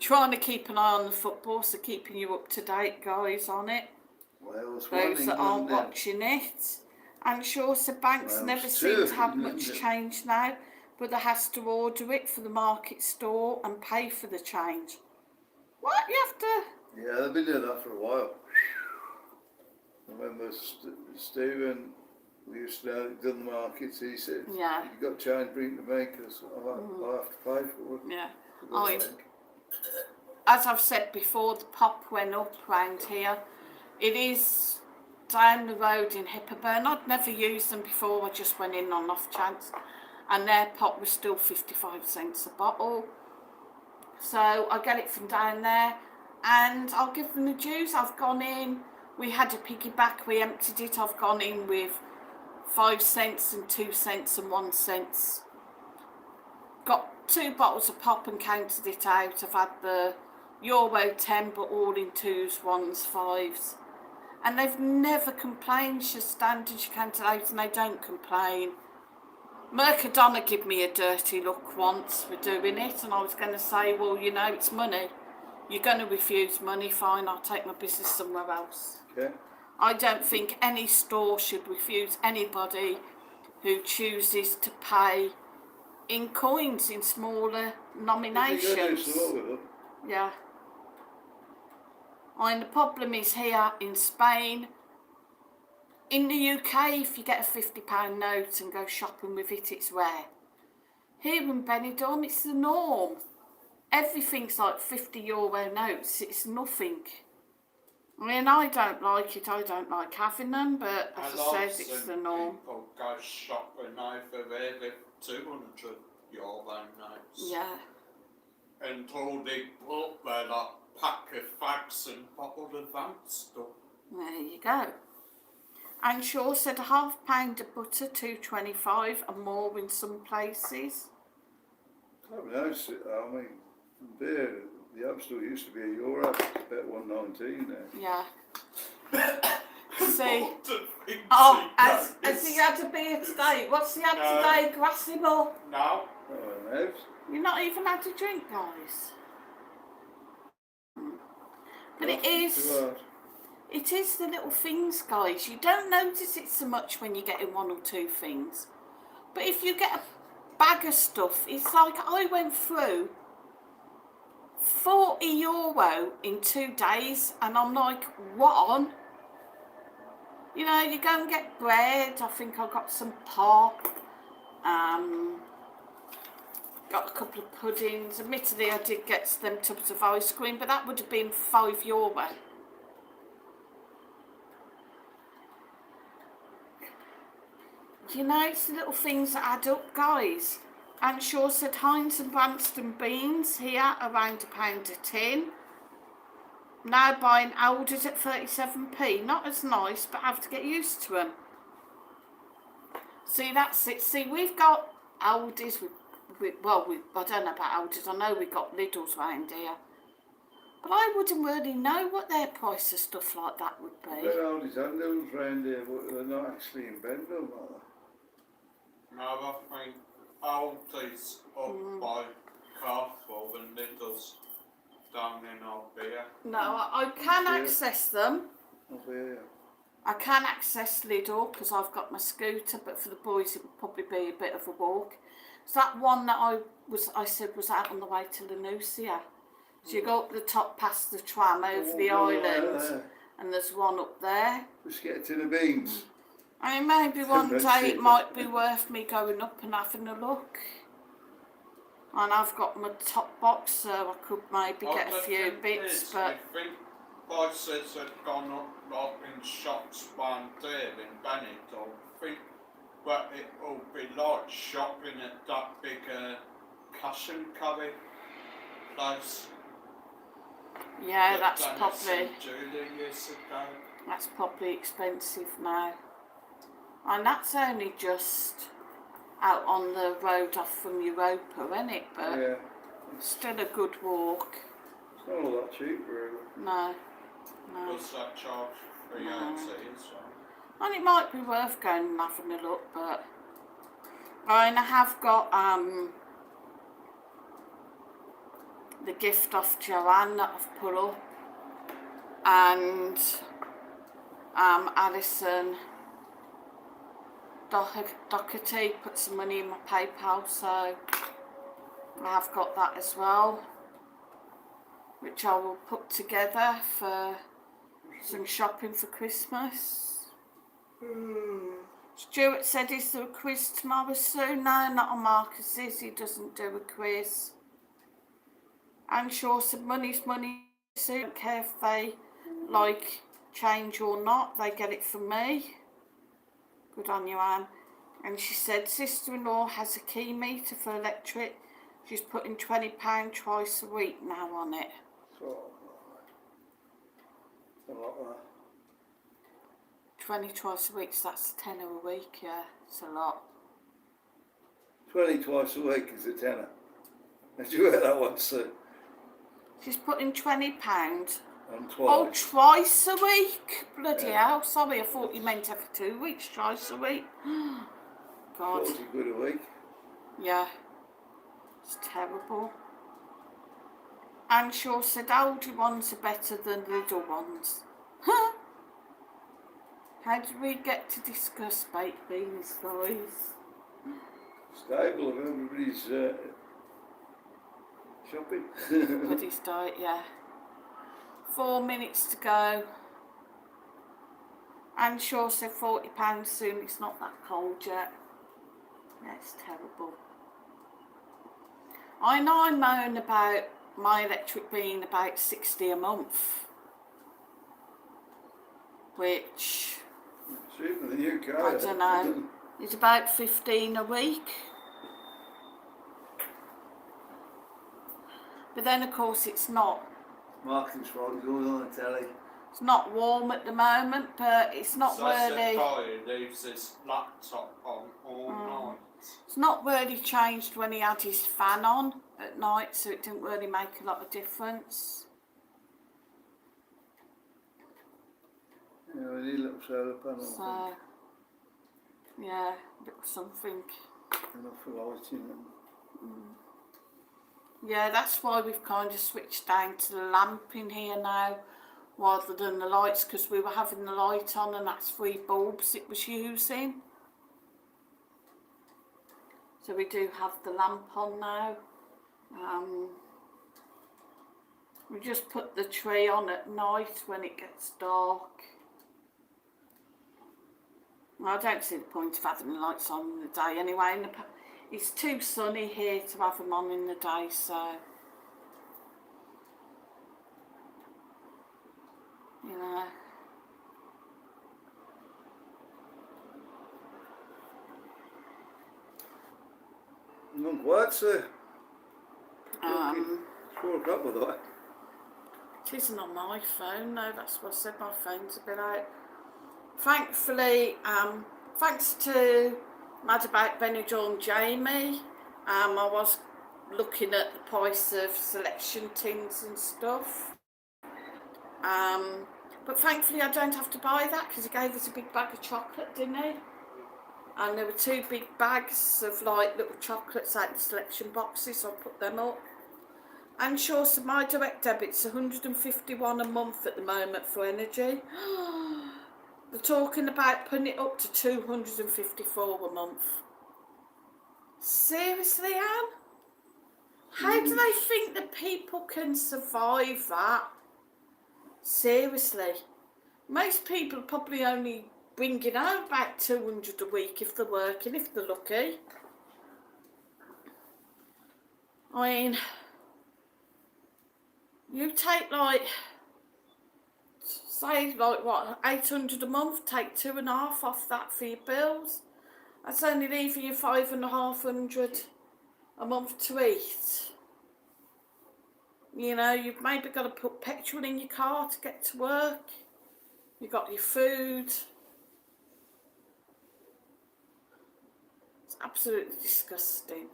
trying to keep an eye on the football, so keeping you up to date, guys, on it. Wales, Those that aren't England, watching it. And sure, so banks Wales never too, seem to have isn't much it? change now, but they has to order it for the market store and pay for the change. What? You have to... Yeah, they've been doing that for a while. I remember Stephen, we used to know, done the markets, he said, Yeah. you've got change bring to make us, I'll have to pay for it. Yeah. For the I, bank. as I've said before, the pop went up round here. It is down the road in Hipperburn. I'd never used them before, I just went in on off chance. And their pop was still 55 cents a bottle. So I get it from down there and I'll give them the dues. I've gone in, we had a piggyback, we emptied it, I've gone in with 5 cents and 2 cents and 1 cent. Got 2 bottles of pop and counted it out. I've had the Euro 10 but all in 2s, 1s, 5s. And they've never complained. She standard, she counted out and they don't complain. Mercadona give me a dirty look once for doing it, and I was going to say, well, you know, it's money. You're going to refuse money, fine, I'll take my business somewhere else. Okay. I don't think any store should refuse anybody who chooses to pay in coins in smaller nominations. Yeah. And the problem is here in Spain. In the UK, if you get a £50 note and go shopping with it, it's rare. Here in Benidorm, it's the norm. Everything's like €50 notes. It's nothing. I mean, I don't like it. I don't like having them, but as I said, it's the norm. People go shopping over there with €200 notes. Yeah. And all they put there like pack of fags and bottle of that stuff. There you go. And Shaw said a half pound of butter, $2.25 and more in some places. I mean, there, the absolute used to be €1. It's about 1.19 now. Yeah. See. Oh, has he had a beer today? What's he had today? Grassy Bull? No. Oh, an ounce. You've not even had a drink, guys. But it is the little things, guys. You don't notice it so much when you're getting 1 or 2 things. But if you get a bag of stuff, it's like I went through €40 in 2 days, and I'm like, what on? You know, you go and get bread. I think I got some pop. Got a couple of puddings. Admittedly, I did get them tubs of ice cream, but that would have been €5. You know, it's the little things that add up, guys. And Shaw said Heinz and Branston beans here around £1 a tin. Now buying Aldi's at 37p. Not as nice, but have to get used to them. See, that's it. See, we've got Aldi's. I don't know about Aldi's. I know we've got Lidl's round here. But I wouldn't really know what their price of stuff like that would be. There are Aldi's and Lidl's round here, but they're not actually in Benville, are they? No, I think Aldi's up by Carrefour and Lidl's down in Albia. No, I can access them. Albia. I can access Lidl because I've got my scooter, but for the boys it would probably be a bit of a walk. So that one that I said was out on the way to Lanusia. So you go up the top past the tram over the island, and there's one up there. Just get to the beans. I mean, maybe one day it might be worth me going up and having a look. And I've got my top box, so I could maybe get a few bits, but... I think prices have gone up like in shops round there in Benidorm. I think but it will be like shopping at that big cash and carry place. Yeah, that's probably... St. Julia years ago. That's probably expensive now. And that's only just out on the road off from Europa, isn't it? But yeah. Still a good walk. It's not all that cheap, really. No. Plus that charge for VAT as well. And it might be worth going and having a look, but I have got the gift off Joanne that I've put up, and Alison Doherty put some money in my PayPal, so I have got that as well, which I will put together for some shopping for Christmas. Stuart said, is there a quiz tomorrow soon? No, not on Marcus's, he doesn't do a quiz. And Shaw said, money's money, so I don't care if they like change or not, they get it from me. Good on you, Anne. And she said, sister-in-law has a key meter for electric. She's putting £20 twice a week now on it. So, a lot of that. 20 twice a week, so that's a tenner a week, yeah. It's a lot. 20 twice a week is a tenner. Did you hear that one, Sue? She's putting £20. On twice. Oh, twice a week? Bloody Yeah. hell, sorry, I thought you meant every 2 weeks, twice a week. God, 40 quid a week. yeah. It's terrible. And Shaw said older ones are better than little ones. How did we get to discuss baked beans, guys? Stable of everybody's shopping. Everybody's diet, yeah. 4 minutes to go. And Shaw said £40 soon, it's not that cold yet. Yeah, it's terrible. I know I moan about my electric being about 60 a month. Which, Cheaper than you, I don't know, is about 15 a week. But then of course it's not. Marketing's probably going on the telly. It's not warm at the moment, but it's not So really. He leaves his laptop on all night. It's not really changed when he had his fan on at night, so it didn't really make a lot of difference. Yeah, we need a little solar panel. So, yeah, a bit of something. Enough for lighting and Yeah, that's why we've kind of switched down to the lamp in here now, rather than the lights, because we were having the light on and that's 3 bulbs it was using. So we do have the lamp on now. We just put the tree on at night when it gets dark. Well, I don't see the point of having the lights on in the day anyway. It's too sunny here to have them on in the day, so you know. not quite, sir. 4 o'clock, by the way. It isn't on my phone, no, that's what I said, my phone's a bit out. Thankfully, thanks to Mad About Benidorm Jamie, I was looking at the price of selection tins and stuff. But thankfully I don't have to buy that because he gave us a big bag of chocolate, didn't he? And there were 2 big bags of like little chocolates out in the selection boxes, so I put them up. And sure, so my direct debit's 151 a month at the moment for energy. They're talking about putting it up to 254 a month. Seriously, Anne? How do they think that people can survive that? Seriously. Most people are probably only bringing home about 200 a week if they're working, if they're lucky. I mean, you take like, say like what, 800 a month, take 2.5 off that for your bills. That's only leaving you 500 a month to eat. You know, you've maybe got to put petrol in your car to get to work. You've got your food. It's absolutely disgusting.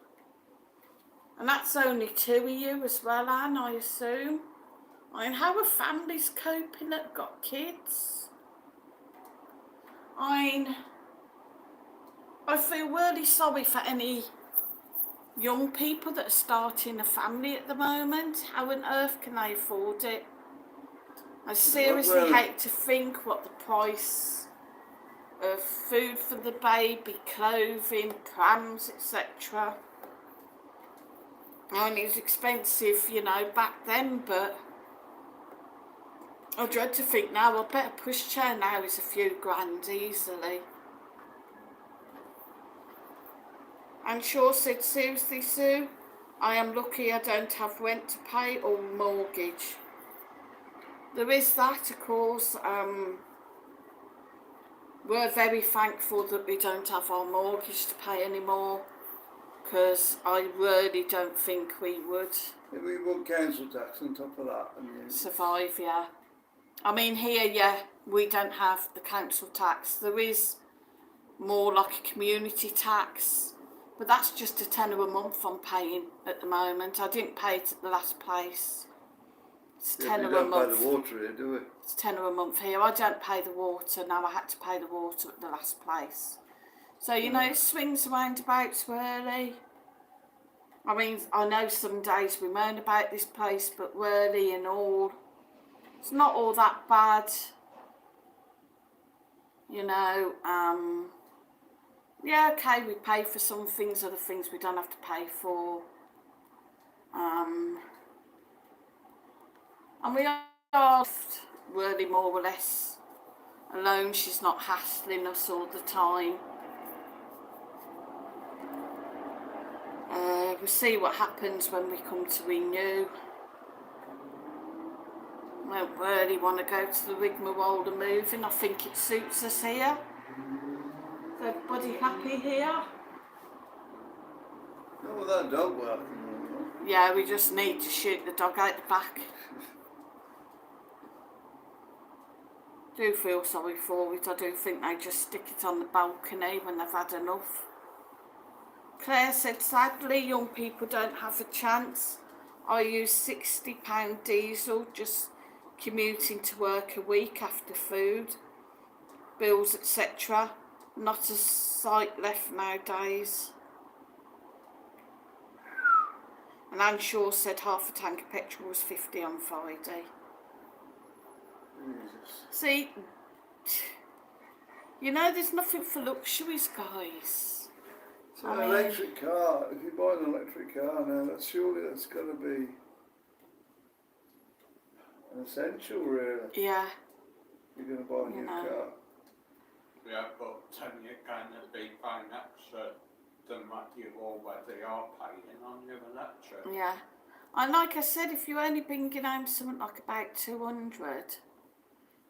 And that's only 2 of you as well, Anne, I assume. I mean, how are families coping that got kids? I mean, I feel really sorry for any young people that are starting a family at the moment. How on earth can they afford it? I seriously hate to think what the price of food for the baby, clothing, prams, etc. I mean, it was expensive, you know, back then, but I dread to think now, I bet a pushchair now is a few grand easily. And Shaw said, seriously, Sue, I am lucky I don't have rent to pay or mortgage. There is that, of course. We're very thankful that we don't have our mortgage to pay anymore, because I really don't think we would Yeah, we want council tax on top of that. And survive, yeah. I mean, here, yeah, we don't have the council tax. There is more like a community tax, but that's just a tenner a month I'm paying at the moment. I didn't pay it at the last place. It's Yeah, tenner we a don't pay month. the water here, do we? It's tenner a month here. I don't pay the water now. I had to pay the water at the last place. So you know, it swings roundabouts really. I mean, I know some days we moan about this place, but really and all, it's not all that bad. You know, yeah, okay, we pay for some things, other things we don't have to pay for. And we are really more or less alone. She's not hassling us all the time. We'll see what happens when we come to renew. I don't really want to go to the rigmarole of moving. I think it suits us here. Is everybody happy here? Not with that dog barking. Yeah, we just need to shoot the dog out the back. Do feel sorry for it. I do think they just stick it on the balcony when they've had enough. Claire said, sadly, young people don't have a chance. I use £60 diesel just commuting to work a week after food, bills, etc. Not a sight left nowadays. And Anne Shaw said half a tank of petrol was 50 on Friday. Jesus. See, you know, there's nothing for luxuries, guys. So an electric car, if you buy an electric car now, that's got to be an essential, really. Yeah. You're going to buy a new car. Yeah, but then you're going to be paying extra than what you already are paying on your electric. Yeah. And like I said, if you're only bringing home something like about 200,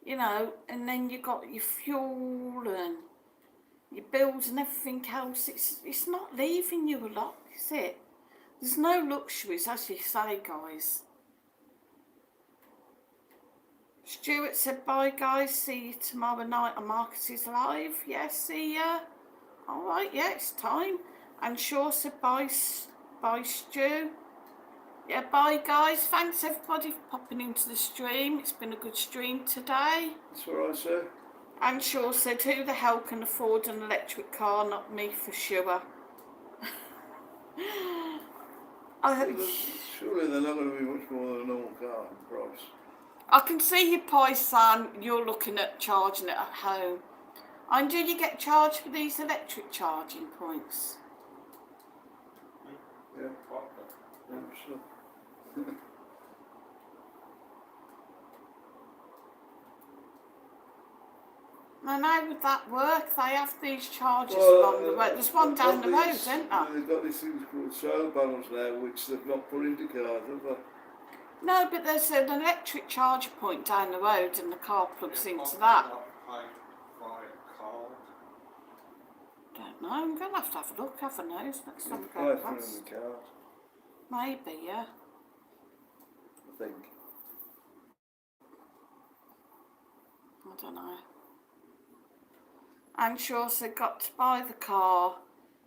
you know, and then you got your fuel and your bills and everything else, it's not leaving you a lot, is it? There's no luxuries, as you say, guys. Stuart said, bye guys, see you tomorrow night on Marcus Live. Yeah, see ya. Alright, yeah, it's time. And Shaw said, bye Stu. Yeah, bye guys. Thanks everybody for popping into the stream. It's been a good stream today. That's what I say. And Shaw said, who the hell can afford an electric car? Not me for sure. Surely they're not going to be much more than a normal car in price. I can see your Paisan, you're looking at charging it at home. And do you get charged for these electric charging points? Yeah, yeah, sure. Now, how would that work? They have these charges along the road. There's one down the road, isn't there? They've got these things called solar panels now, which they've not put into cars, have they? No, but there's an electric charge point down the road and the car plugs into that. Don't know, I'm going to have a look, have a nose next time I go past. Maybe, yeah. I think. I don't know. And Shaw said, got to buy the car.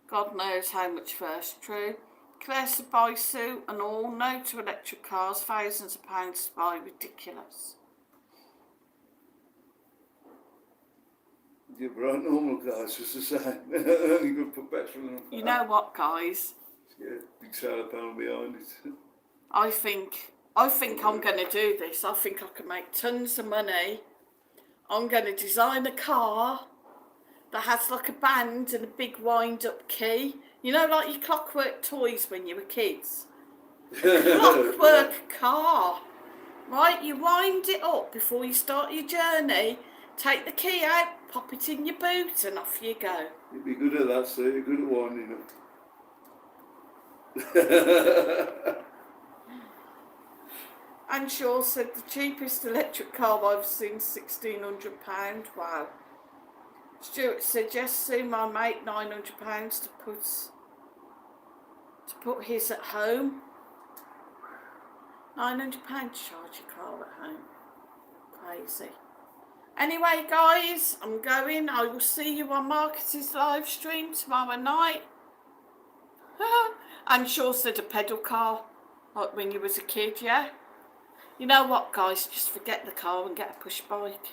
God knows how much first. True. Claire said, buy Sue and all. No to electric cars. Thousands of pounds to buy. Ridiculous. Yeah, but our normal cars just the same. Only good for petrol and You know what, guys? yeah, big solar panel behind it. I think I'm going to do this. I think I can make tons of money. I'm going to design a car that has like a band and a big wind-up key. You know, like your clockwork toys when you were kids. Clockwork car. Right, you wind it up before you start your journey. Take the key out, pop it in your boot, and off you go. You'd be good at that, sir. You're good at winding up. And Shaw said the cheapest electric car I've seen £1,600. Wow. Stuart said, yes, Sue, my mate, £900 to put his at home. £900 to charge your car at home. Crazy. Anyway, guys, I'm going. I will see you on Marcus's live stream tomorrow night. And sure said a pedal car, like when you was a kid, yeah? You know what, guys? Just forget the car and get a push bike.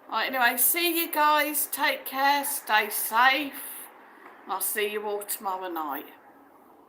Right, anyway, see you guys. Take care. Stay safe. I'll see you all tomorrow night.